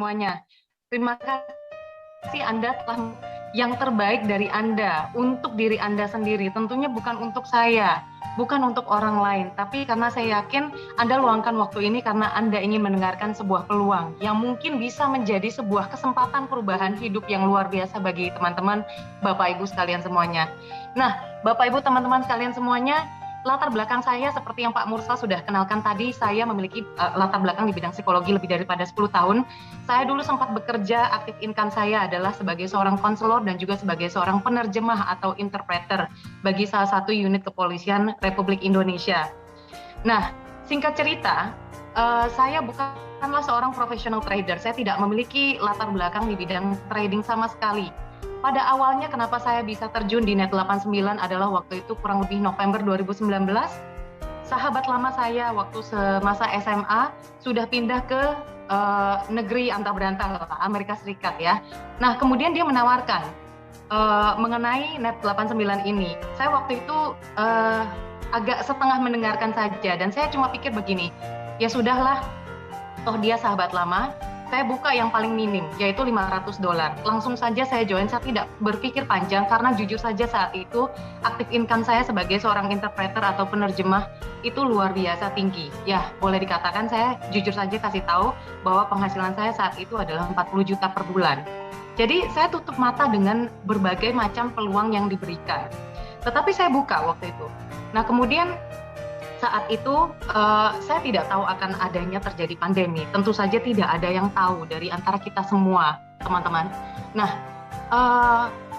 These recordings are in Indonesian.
semuanya. Terima kasih Anda telah yang terbaik dari Anda untuk diri Anda sendiri. Tentunya bukan untuk saya, bukan untuk orang lain, tapi karena saya yakin Anda luangkan waktu ini karena Anda ingin mendengarkan sebuah peluang yang mungkin bisa menjadi sebuah kesempatan perubahan hidup yang luar biasa bagi teman-teman, Bapak Ibu sekalian semuanya. Nah, Bapak Ibu teman-teman sekalian semuanya, latar belakang saya seperti yang Pak Mursal sudah kenalkan tadi, saya memiliki latar belakang di bidang psikologi lebih daripada 10 tahun. Saya dulu sempat bekerja, aktif income saya adalah sebagai seorang konselor dan juga sebagai seorang penerjemah atau interpreter bagi salah satu unit kepolisian Republik Indonesia. Nah, singkat cerita, saya bukanlah seorang professional trader. Saya tidak memiliki latar belakang di bidang trading sama sekali. Pada awalnya kenapa saya bisa terjun di Net89 adalah waktu itu kurang lebih November 2019. Sahabat lama saya waktu semasa SMA sudah pindah ke negeri antah berantah Amerika Serikat ya. Nah, kemudian dia menawarkan mengenai Net89 ini. Saya waktu itu agak setengah mendengarkan saja dan saya cuma pikir begini, ya sudahlah, toh dia sahabat lama. Saya buka yang paling minim, yaitu $500. Langsung saja saya join, saya tidak berpikir panjang, karena jujur saja saat itu, aktif income saya sebagai seorang interpreter atau penerjemah, itu luar biasa tinggi. Ya, boleh dikatakan saya jujur saja kasih tahu, bahwa penghasilan saya saat itu adalah 40 juta per bulan. Jadi, saya tutup mata dengan berbagai macam peluang yang diberikan. Tetapi saya buka waktu itu. Nah, kemudian, saat itu saya tidak tahu akan adanya terjadi pandemi. Tentu saja tidak ada yang tahu dari antara kita semua, teman-teman. Nah,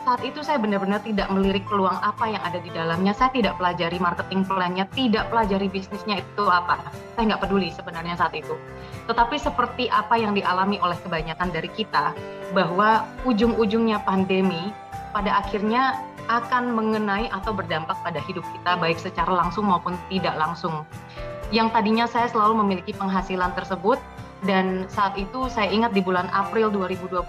saat itu saya benar-benar tidak melirik peluang apa yang ada di dalamnya. Saya tidak pelajari marketing plan-nya, tidak pelajari bisnisnya itu apa. Saya nggak peduli sebenarnya saat itu. Tetapi seperti apa yang dialami oleh kebanyakan dari kita, bahwa ujung-ujungnya pandemi pada akhirnya akan mengenai atau berdampak pada hidup kita baik secara langsung maupun tidak langsung. Yang tadinya saya selalu memiliki penghasilan tersebut dan saat itu saya ingat di bulan April 2020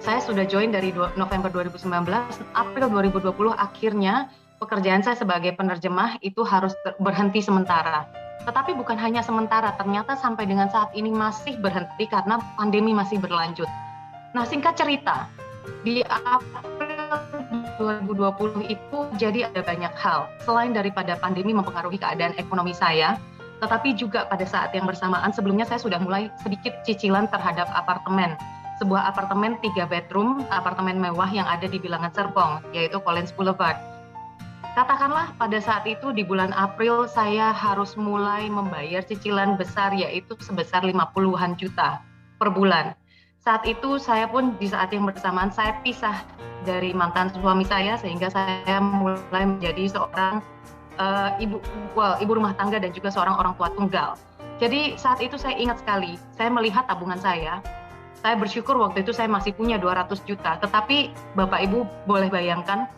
saya sudah join dari November 2019, April 2020 akhirnya pekerjaan saya sebagai penerjemah itu harus berhenti sementara. Tetapi bukan hanya sementara, ternyata sampai dengan saat ini masih berhenti karena pandemi masih berlanjut. Nah, singkat cerita, di April 2020 itu jadi ada banyak hal. Selain daripada pandemi mempengaruhi keadaan ekonomi saya, tetapi juga pada saat yang bersamaan sebelumnya saya sudah mulai sedikit cicilan terhadap apartemen. Sebuah apartemen 3 bedroom, apartemen mewah yang ada di Bilangan Serpong, yaitu Collins Boulevard. Katakanlah pada saat itu di bulan April saya harus mulai membayar cicilan besar yaitu sebesar 50-an juta per bulan. Saat itu saya pun di saat yang bersamaan saya pisah dari mantan suami saya sehingga saya mulai menjadi seorang ibu rumah tangga dan juga seorang orang tua tunggal. Jadi saat itu saya ingat sekali, saya melihat tabungan saya bersyukur waktu itu saya masih punya 200 juta, tetapi Bapak Ibu boleh bayangkan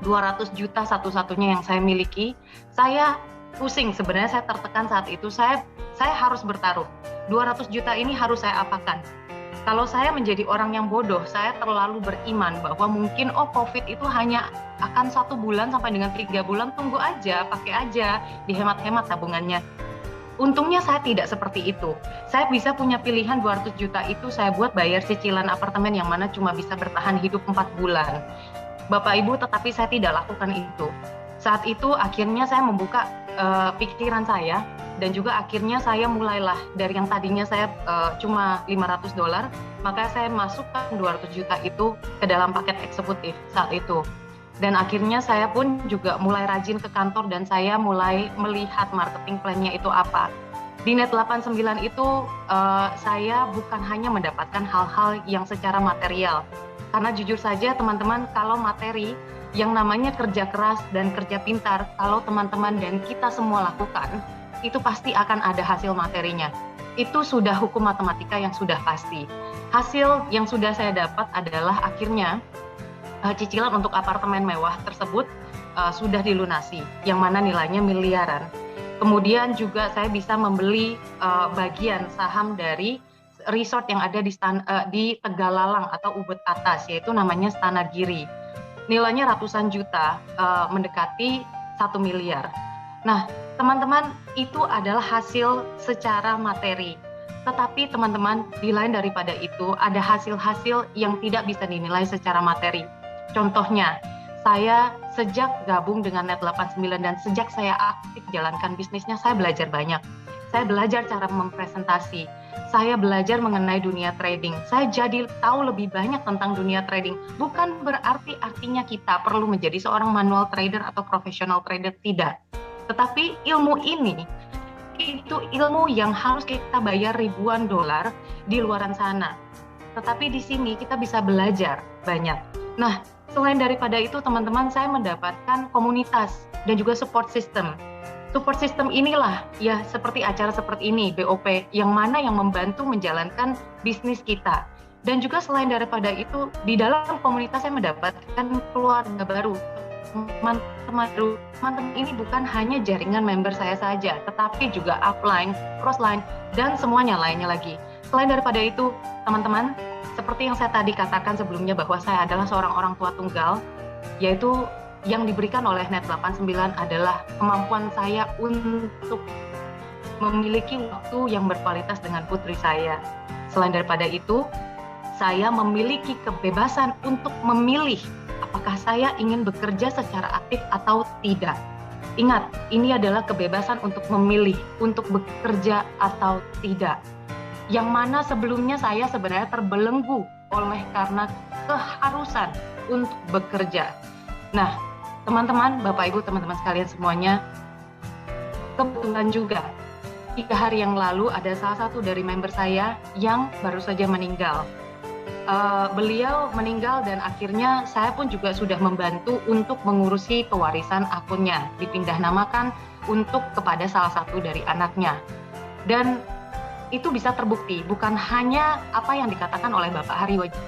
200 juta satu-satunya yang saya miliki, saya pusing sebenarnya, saya tertekan saat itu, saya harus bertaruh, 200 juta ini harus saya apakan. Kalau saya menjadi orang yang bodoh, saya terlalu beriman bahwa mungkin COVID itu hanya akan 1 bulan sampai dengan 3 bulan, tunggu aja, pakai aja, dihemat-hemat tabungannya. Untungnya saya tidak seperti itu. Saya bisa punya pilihan 200 juta itu saya buat bayar cicilan apartemen yang mana cuma bisa bertahan hidup 4 bulan. Bapak Ibu, tetapi saya tidak lakukan itu. Saat itu akhirnya saya membuka pikiran saya, dan juga akhirnya saya mulailah dari yang tadinya saya cuma $500, maka saya masukkan 200 juta itu ke dalam paket eksekutif saat itu. Dan akhirnya saya pun juga mulai rajin ke kantor dan saya mulai melihat marketing plan-nya itu apa. Di Net89 itu saya bukan hanya mendapatkan hal-hal yang secara material. Karena jujur saja teman-teman, kalau materi yang namanya kerja keras dan kerja pintar, kalau teman-teman dan kita semua lakukan, itu pasti akan ada hasil materinya. Itu sudah hukum matematika yang sudah pasti. Hasil yang sudah saya dapat adalah akhirnya cicilan untuk apartemen mewah tersebut sudah dilunasi, yang mana nilainya miliaran. Kemudian juga saya bisa membeli bagian saham dari resort yang ada di Tegalalang atau Ubud Atas, yaitu namanya Stana Giri. Nilainya ratusan juta, mendekati 1 miliar. Nah, teman-teman, itu adalah hasil secara materi. Tetapi teman-teman, di lain daripada itu ada hasil-hasil yang tidak bisa dinilai secara materi. Contohnya, saya sejak gabung dengan Net 89 dan sejak saya aktif jalankan bisnisnya, saya belajar banyak. Saya belajar cara mempresentasi, saya belajar mengenai dunia trading. Saya jadi tahu lebih banyak tentang dunia trading. Bukan berarti artinya kita perlu menjadi seorang manual trader atau professional trader, tidak. Tetapi ilmu ini, itu ilmu yang harus kita bayar ribuan dolar di luaran sana. Tetapi di sini kita bisa belajar banyak. Nah, selain daripada itu teman-teman, saya mendapatkan komunitas dan juga support system. Support system inilah ya seperti acara seperti ini, BOP, yang mana yang membantu menjalankan bisnis kita. Dan juga selain daripada itu, di dalam komunitas saya mendapatkan keluarga baru. Teman-teman ini bukan hanya jaringan member saya saja, tetapi juga upline, crossline, dan semuanya lainnya lagi. Selain daripada itu, teman-teman, seperti yang saya tadi katakan sebelumnya bahwa saya adalah seorang orang tua tunggal, yaitu yang diberikan oleh Net 89 adalah kemampuan saya untuk memiliki waktu yang berkualitas dengan putri saya. Selain daripada itu, saya memiliki kebebasan untuk memilih apakah saya ingin bekerja secara aktif atau tidak. Ingat, ini adalah kebebasan untuk memilih, untuk bekerja atau tidak. Yang mana sebelumnya saya sebenarnya terbelenggu oleh karena keharusan untuk bekerja. Nah, teman-teman, Bapak Ibu, teman-teman sekalian semuanya, kebetulan juga 3 hari yang lalu ada salah satu dari member saya yang baru saja meninggal. Beliau meninggal dan akhirnya saya pun juga sudah membantu untuk mengurusi pewarisan akunnya, dipindah namakan untuk kepada salah satu dari anaknya. Dan itu bisa terbukti, bukan hanya apa yang dikatakan oleh Bapak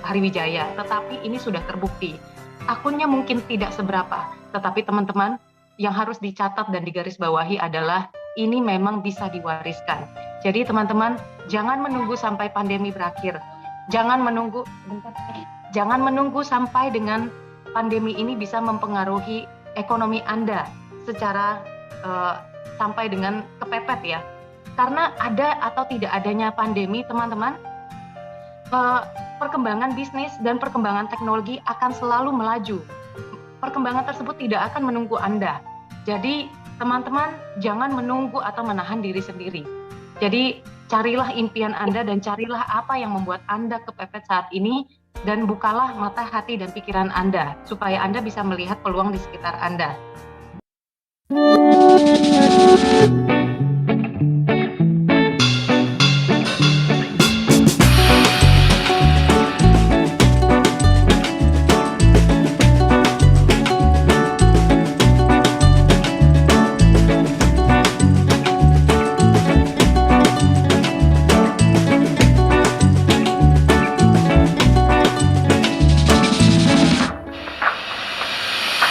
Hariwijaya, tetapi ini sudah terbukti. Akunnya mungkin tidak seberapa, tetapi teman-teman, yang harus dicatat dan digarisbawahi adalah ini memang bisa diwariskan. Jadi teman-teman, jangan menunggu sampai pandemi berakhir. Jangan menunggu sampai dengan pandemi ini bisa mempengaruhi ekonomi Anda secara sampai dengan kepepet ya. Karena ada atau tidak adanya pandemi, teman-teman, perkembangan bisnis dan perkembangan teknologi akan selalu melaju. Perkembangan tersebut tidak akan menunggu Anda. Jadi, teman-teman, jangan menunggu atau menahan diri sendiri. Jadi, carilah impian Anda dan carilah apa yang membuat Anda kepepet saat ini dan bukalah mata hati dan pikiran Anda supaya Anda bisa melihat peluang di sekitar Anda.